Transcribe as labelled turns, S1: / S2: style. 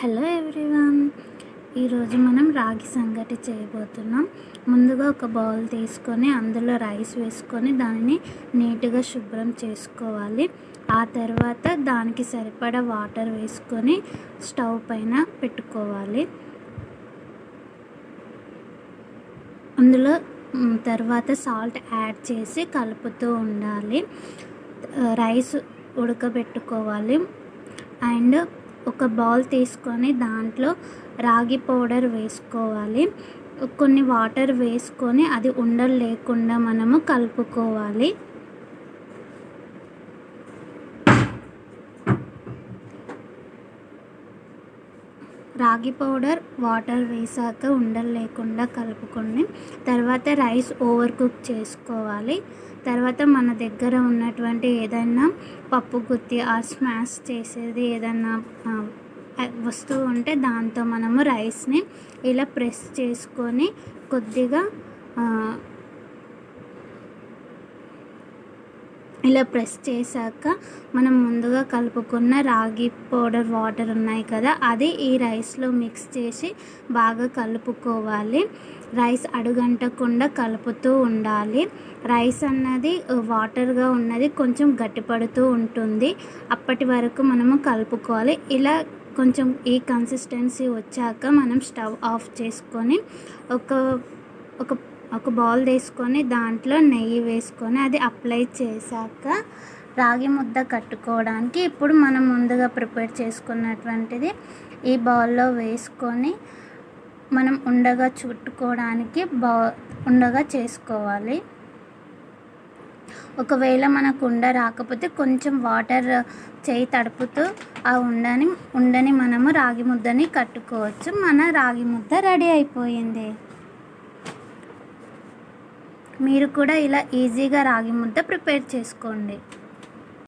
S1: Hello everyone, ఈరోజు మనం రాగి సంగటి చేయబోతున్నాం. ముందుగా ఒక బౌల్ తీసుకొని అందులో రైస్ వేసుకొని దానిని నీట్గా శుభ్రం చేసుకోవాలి. ఆ తర్వాత దానికి సరిపడా వాటర్ వేసుకొని స్టవ్ పైన పెట్టుకోవాలి. అందులో తర్వాత సాల్ట్ యాడ్ చేసి కలుపుతూ ఉండాలి. రైస్ ఉడకబెట్టుకోవాలి. అండ్ ఒక బౌల్ తీసుకొని దాంట్లో రాగి పౌడర్ వేసుకోవాలి. కొన్ని వాటర్ వేసుకొని అది ఉండలు లేకుండా మనము కలుపుకోవాలి. రాగి పౌడర్ వాటర్ వేసాక ఉండలు లేకుండా కలుపుకొని తర్వాత రైస్ ఓవర్ కుక్ చేసుకోవాలి. తర్వాత మన దగ్గర ఉన్నటువంటి ఏదైనా పప్పు గుత్తి స్మాష్ చేసేది ఏదైనా వస్తువు ఉంటే దాంతో మనము రైస్ని ఇలా ప్రెస్ చేసుకొని కొద్దిగా ఇలా ప్రెస్ చేశాక మనం ముందుగా కలుపుకున్న రాగి పౌడర్ వాటర్ ఉన్నాయి కదా, అది ఈ రైస్లో మిక్స్ చేసి బాగా కలుపుకోవాలి. రైస్ అడుగంటకుండా కలుపుతూ ఉండాలి. రైస్ అన్నది వాటర్గా ఉన్నది కొంచెం గట్టిపడుతూ ఉంటుంది. అప్పటి వరకు మనము కలుపుకోవాలి. ఇలా కొంచెం ఈ కన్సిస్టెన్సీ వచ్చాక మనం స్టవ్ ఆఫ్ చేసుకొని ఒక బౌల్ తీసుకొని దాంట్లో నెయ్యి వేసుకొని అది అప్లై చేశాక రాగి ముద్ద కట్టుకోవడానికి ఇప్పుడు మనం ముందుగా ప్రిపేర్ చేసుకున్నటువంటిది ఈ బౌల్లో వేసుకొని మనం ఉండగా చుట్టుకోవడానికి ఉండగా చేసుకోవాలి. ఒకవేళ మనకు ఉండ రాకపోతే కొంచెం వాటర్ చేయి తడుపుతూ ఆ ఉండని మనము రాగి ముద్దని కట్టుకోవచ్చు. మన రాగి ముద్ద రెడీ అయిపోయింది. మీరు కూడా ఇలా ఈజీగా రాగి ముద్ద ప్రిపేర్ చేసుకోండి.